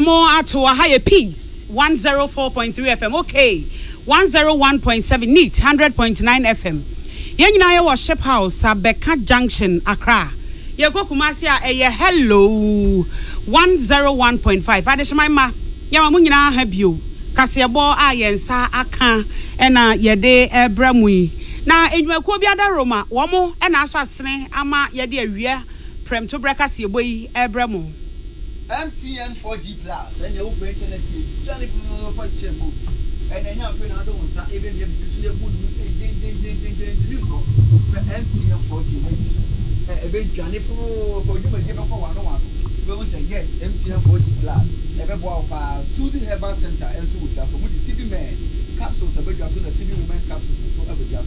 More at a higher piece. 104.3 FM. Okay. 101.7 neat. 100.9 FM. Yen na wa Shep House Beka Junction Accra. Ye go Kumasi hello 101.5. Adeshima ma ya ma nyina ha bio. Kasebo ayensa Akan ena yede ebramui. Na enwekuo biada Roma wo mo ena aso asene ama yede awia prem to breakfast yeboyi ebramo. MTN 4G Plus and you open internet Johnny for Chemo and then you open another one that even if you would say MTN 4G Johnny for you may give up for one. We will say yes, MTN 4G Plus. Never go to the Herbal Center and to the TV Man capsules about the TV Women's capsules so every year.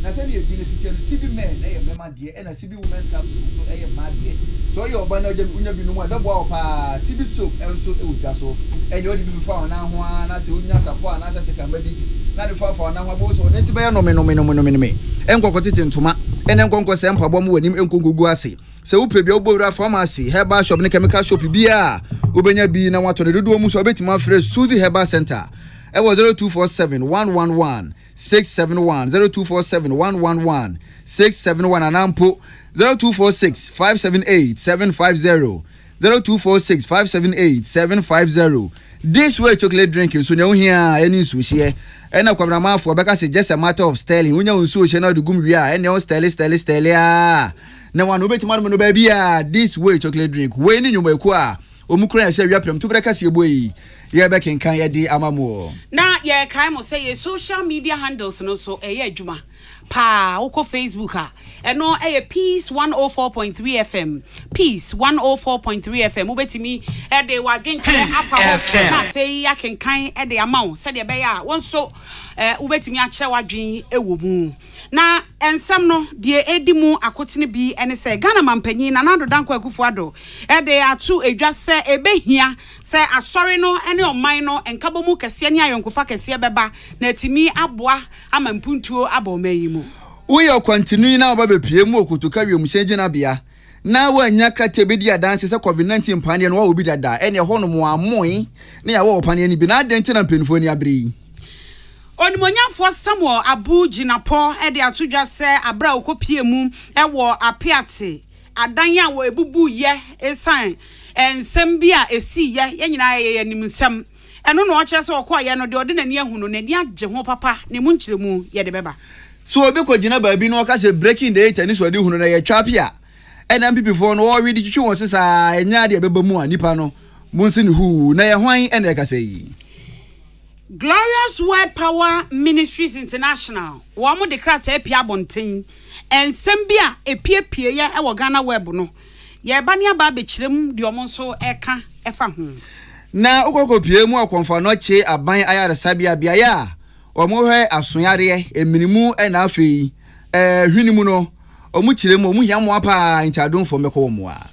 Now tell you TV Men, a member dear and a TV Women's capsule so a mad dear. So your banner unya bi no mo da bo pa TV soap enso e wuja so e de odi bi fa na ho na te unya safo na ta se kan ba di na de fa na ho bo so ne ti be no me enkoko tete ntoma ene nkonko se mpabo mo wanim enkongogu ase se wo pe bi obowura pharmacy herbal shop ne chemical shop bia obenya bi na wato ne dodo mu so obetima frɛ Suzy Herbal Center e wo 0247 111 671 0247 111 671 anampo 0246 578 750 0246 578 750. This way chocolate drinking so nyawo hia any sushi ena kwamrama for beka say just a matter of sterling unya unsu she na dugum ria ene on sterling ah na wan obetima no ba bia this way chocolate drink we ni nyuma eku a omukura ya she wia prem to breka se eboyi ye be kenkan ye di amamo na ye kai mo say social media handles no so eye adwuma pa woko Facebook eno Peace 104.3 FM Peace 104.3 FM ubetimi de wadwenche apa na fei akenkan de amawo se de be ya wonso ubetimi ache wadwen ewomu na ensem no de edimu akotene bi ene se Ghana mampanyin na nado danko akufuado de atu edwa se ebehia se asori no ene oman no enkabomu kese ne ayonkofa kese beba na timi aboa amampuntuo abomayi mu we continue na obabepie mu okutuka wiem hyegina bia na wanya krate bedi adanse se COVID-19 mpane no wa obi dada ene ho no mo amoi na ya wa opane ni bi na adenti na mpenfo ni abri Onimonyafo Samuel Abujinapo de atudwa se abra okopie mu wo apiate adan a wo ebubu ye esan ensem bia esi ye nyina ye nimsem eno no oche se okoye no de ode nani ahunu nani agye ho papa ne mu nkyeremu ye de beba so obi ko gina baabi no ka se breaking the eight ani so de hunu na ye twapia NMPP for no already twitwi won sesa enya de beba mu anipa no munsi ni hu na ye hwan ene ka sei Glorious Word Power Ministries International wo de krata epia bonten ensem bia epiepie ye e wo Ghana web no ye ba ne aba be kirem de omo so eka efa ho na okokopie mu akonfa no che aban ayaresa bia ya omo hwe asonyare eminimu na afei hwinimu no omu kirem omu hiamo apa intadonfo mekọ mo a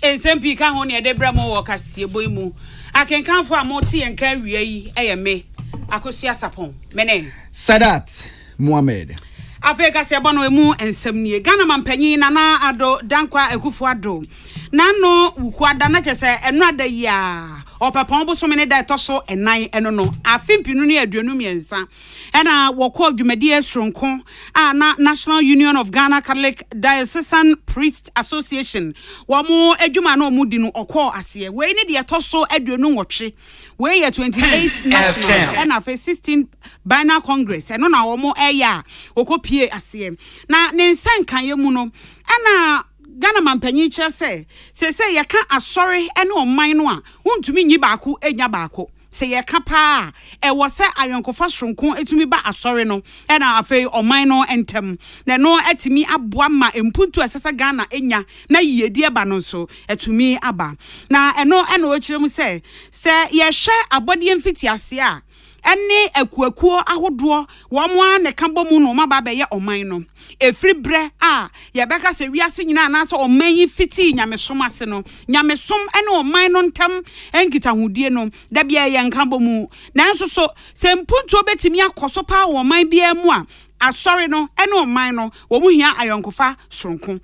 ensem pi ka ho ne de bramo wo kasie boimu akenkanfo amoti enka wie yi eyeme akosia sapon mene Sadat Mohammed Afrika se bono emu ensem nie Ghana mampanyin na ado dankwa ekufu ado na no wuku ada na chese enu ada ya opepon bo so mene da toso enan eno no afimpinu ne aduonu miensa ena wokọ adwumadi esronko na National Union of Ghana Catholic Diocesan Priest Association wo adwuma na omudi no okọ ase we ne de toso aduonu nwotwe we ye 28 national ena fe 16 Binary Congress eno na wo eya okopie ase na ne nsankan ye mu no ena Ghana mampanyi kire se ye ka asori ene oman no a wontumi nyi baako enya baako se ye ka pa e wo se ayonkofa sronko etumi ba asori no ena afei oman no entem na no etimi aboa ma empuntu asesa Ghana enya na yiyedi eba no so etumi aba na eno o kire mu se ye hwe abodie mfiti ase a ene akuakuo ahodo wo mo a ne ka bomu no ma ba be ye oman no efri bre a ye beka se wiase nyina na so oman yi fiti nyamesom ase no nyamesom ene oman no ntam enkita hodie no da bia ye nka bomu nanso so se mpuntu obetimi akoso pa wo oman bia mu a asori no ene oman no wo mu hia ayonkofa sonko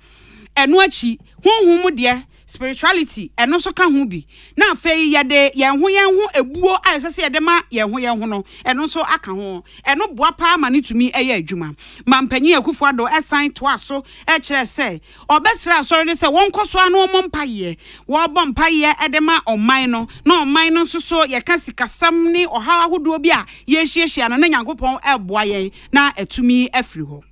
eno achi honhum de spirituality eno so ka ho bi na afei yede yen ho ebuo a sese yede ma yen ho no eno so aka ho eno boa pa ma ne tumi eye adwuma mampanyi akufo ado esan to aso e kire se obesra asori de se won koso anu mo mpaye wo bo mpaye ede ma oman no na oman no so ye ka sikasam ni oha ahodo bi a ye hiehyia no na Nyankopɔn eboa yen na etumi afiri ho.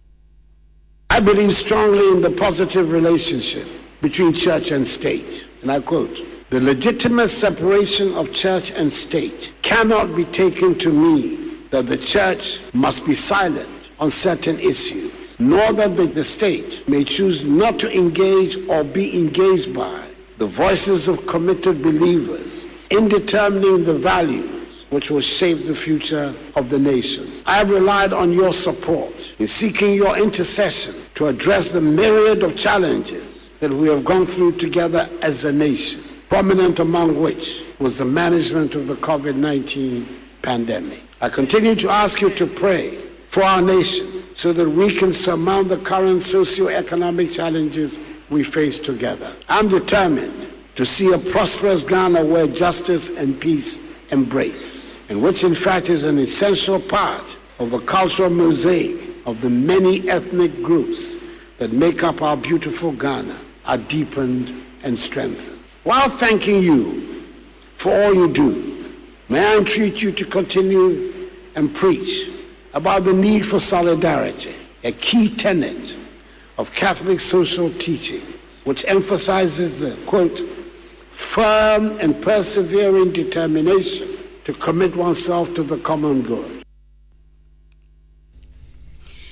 I believe strongly in the positive relationship between church and state. And I quote, "The legitimate separation of church and state cannot be taken to mean that the church must be silent on certain issues, nor that the state may choose not to engage or be engaged by the voices of committed believers in determining the values which will shape the future of the nation. I have relied on your support in seeking your intercession to address the myriad of challenges that we have gone through together as a nation, prominent among which was the management of the COVID-19 pandemic. I continue to ask you to pray for our nation so that we can surmount the current socio-economic challenges we face together. I'm determined to see a prosperous Ghana where justice and peace embrace, and which in fact is an essential part of the cultural mosaic of the many ethnic groups that make up our beautiful Ghana, are deepened and strengthened. While thanking you for all you do, may I entreat you to continue and preach about the need for solidarity, a key tenet of Catholic social teachings, which emphasizes the, quote, firm and persevering determination to commit oneself to the common good.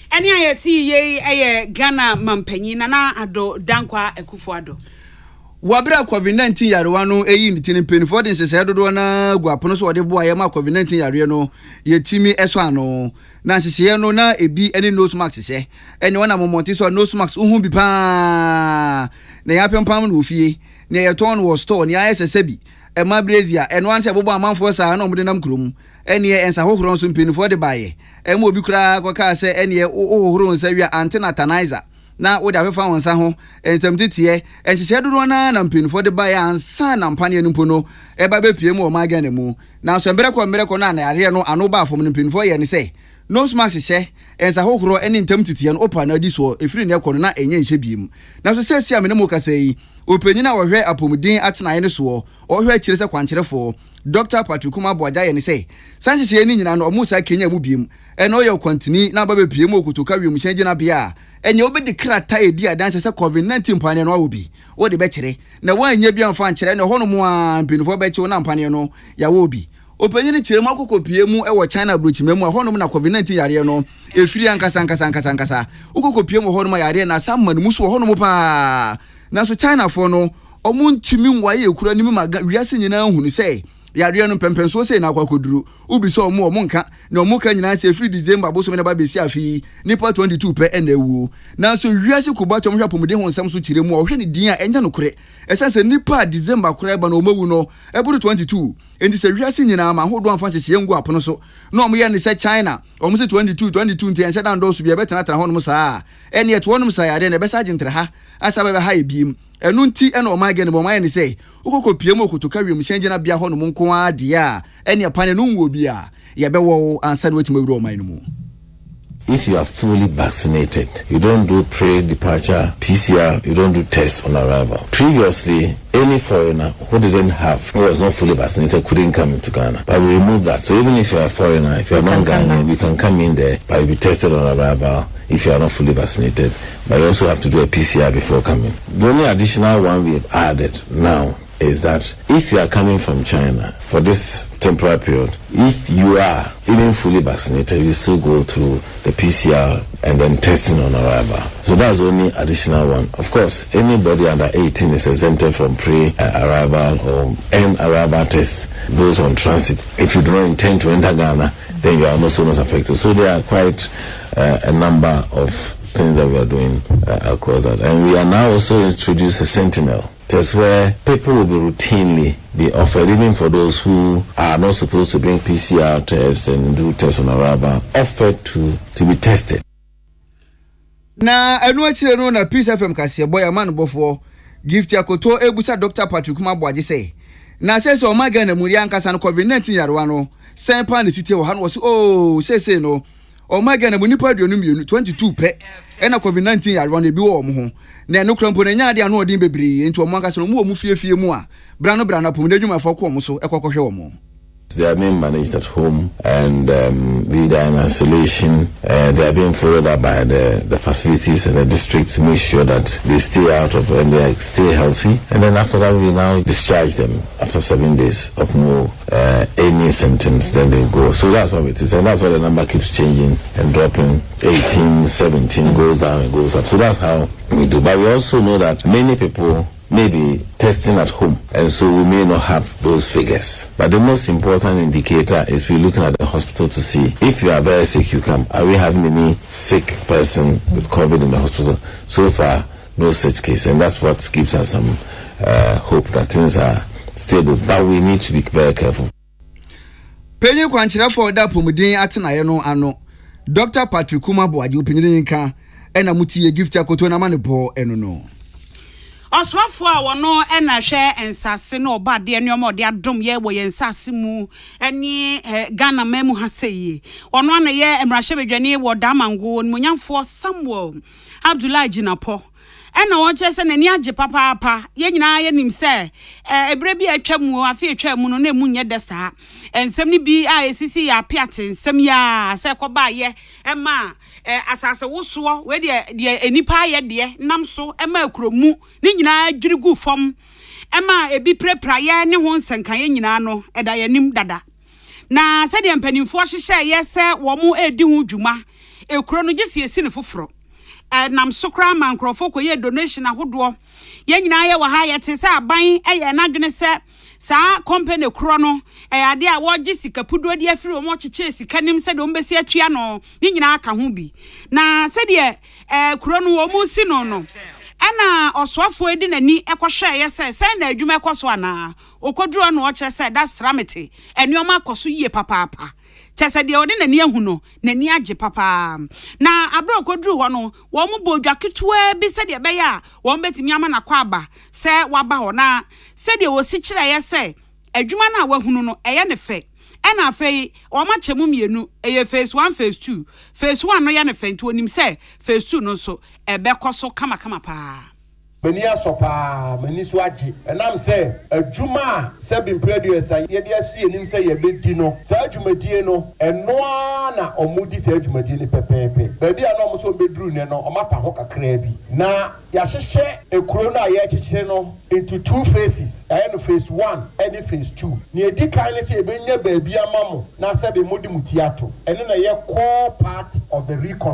Any ayeti ye Ghana mampanyi na ado dankwa akufo ado. Wabra COVID-19 yarewa no eyi ntini penifo de nsese dodo na guapono so ode boa ye ma COVID-19 yare no yetimi eso ano na nsese no na ebi ene nose mask se ene wana momoti so nose mask uhu bi pa na ya pempam no ofie na ye ton wo store na ya sese bi e ma brazia ene wan se bobo amanfo sa na omde nam krom ene ye ensa hohoro so penifo de baye e ma obi kura kwaka se ene ye hohoro nsa wi antenatanizer na wo da fefa wonsa ho entamtitie enhyehyɛ dodo na mpinfo de ba ya ansa na mpane anumpo no e ba bepie mu o ma gane mu na so mbere ko na yare no ano ba afom mpinfo ye ne se nose mask hye ensa hohoro ene ntamtitie no opa na di so efiri ne ko na enye nhye biem na so sesi amene mo kasa yi opanyina wo hwɛ apomudin atena ye ne so o hwɛ kyire se kwankyerefo Dr. Patrick Kuma Boaja ye ne se sanhyehyɛ ni nyina no omusa Kenya mu biem ene oye kwantini na ba bepie mu okutuka wiem hyɛgye na bia enye obedi krata edi adanse se COVID-19 mpane no awobi wo de bekere na wanye bia mfa nkyere na hono mu a mpinifo beche na mpane no ya wobi opanyini kyere mu akokopie mu ewo China brochime mu hono mu na COVID-19 yare no efiri ankasa ukokopie mu hono mu yare na samman mu so hono mu pa na so China fo no omuntimi nwaye ekura nimi maga wiase nyina hunu se yare no pempenso se na akwakoduru ubi so omo nka na omo ka nyina se free December bo so me na ba besi afi nipa 22 pe enawu na so wiase kubatom hwa pomde ho nsam so kire mu ohwe ne din a enya no kore esase nipa December kore ba na omawu no eburu 22 endi se wiase nyina ma hodo amfa hyehye ngu apono so na omo ye ne se China omo se 22 ntia nhyɛ dan do so bia betena tra ho no saa ene ye to no saa yade na besa agentre ha asa ba ha ebiem enu nti ena o magene bo maye ne se ukokopie mu okutuka wiem hyɛngye na bia ho no nko ade a ene apane no nwo bia ye bewo ansa na wetima wuro man no mu. If you are fully vaccinated, you don't do pre-departure PCR, you don't do test on arrival. Previously, any foreigner who didn't have, who was not fully vaccinated, couldn't come into Ghana. But we removed that. So even if you're a foreigner, if you're not Ghanaian, you can come in there, but you'll be tested on arrival if you are not fully vaccinated. But you also have to do a PCR before coming. The only additional one we have added now is that if you are coming from China for this temporary period, if you are even fully vaccinated, you still go through the PCR and then testing on arrival. So that's the only additional one. Of course, anybody under 18 is exempted from pre-arrival or end-arrival tests. Those on transit, if you do not intend to enter Ghana, then you are also not affected. So there are quite a number of things that we are doing across that. And we are now also introduced a sentinel test where people will be routinely be offered, even for those who are not supposed to bring PCR tests and do tests on arrival, offered to be tested. Na enu akire no na Peace FM kase boy man bofo Gift Yakoto ebusa Dr. Patrick Kumabwaji say. Na say o maga na muri ankasa no COVID-19 yarwa no. Sen pa ne city wo ha no oh say no. O maga na munipa aduonu mienu 22 pe. E na COVID-19 yarwa no bi wo mo ho. Na no krampo na nya ade ano odin bebre enti o mo ankasa no mu fiefie mu a. Brano pom na dwuma fo ko mo so ekokohwe wo mo. They are being managed at home and they are in isolation. They are being followed up by the facilities and the district to make sure that they stay out of and they stay healthy. And then after that, we now discharge them after 7 days of no any symptoms. Then they go. So that's what it is, and that's why the number keeps changing and dropping. 18, 17 goes down and goes up. So that's how we do. But we also know that many people may be testing at home, and so we may not have those figures. But the most important indicator is we're looking at the hospital to see if you are very sick, you come. Are we having any sick person with COVID in the hospital? So far, no such case, and that's what gives us some hope that things are stable. But we need to be very careful. Penny Quanchira for that Pumudin Atenayano ano. Dr. Patrick Kumabwaji opinion ka and a muti gift Yakotona Manipo and no. Oswafo a wono na hwe ensase no oba de enyom ode adom ye wo ye ensase mu eni Ghana memu haseye wono na ye emrahye bedwane wo damango munyamfo Samuel Abdullah Jinapo ena won chese na ni age papa ye nyina ye nim se ebre bi atwamu afi atwamu no na emu nye de saa ensem ni bi a esisi ya piate ensem ya se koba ye ema asase woso we de enipa ye de nam so ema akromu ni nyina adwirigu fom ema ebi prepra ye ne ho nsenkan ye nyina no eda ye nim dada na se de mpanimfo hyehye ye se wo mu edi ho dwuma ekro no gisi esi ne foforo nam sokra man krofo koye donation ahodo ye nyina ye wa ha ye te se aban eye na dwene se sa company kro no ade a wo gi sika pudo de afiri wo cheche sika nim se de ombesi atua no ni nyina aka ho bi na se de kro no wo mu si no no ana osofo edi nani ekohwe ye se na adwuma ekoso ana okoduro no o kire se da sramete enioma akoso yie papa chese de odi nani ahu no nani age papa na abro okoduru ho no wo mu bodwa ketewa bi se de be ya wo betimi ama na kwa aba se waba ho na se de wo si kire ye se adwuma na wahunu no eye ne fe ena afei o ma chemu mienu eye phase 1 phase 2 phase 1 no ye ne fe nti onim se phase 2 no so ebe koso kama pa Meni asopa meni so agi enam se adwuma se bin producer ye de asie nim se ye bedi no se adwumadie no eno na omudi se adwumadie ni pepepe baabi a no mo so bedru ne no omapa ho kakra bi na ya hyehye ekuro na ye kyekye no into 2 phases no phase 1 and phase 2 ni edi kan ne se ebenya baabi amamo na se be modi mutiato eno na ye core part of the reconstruction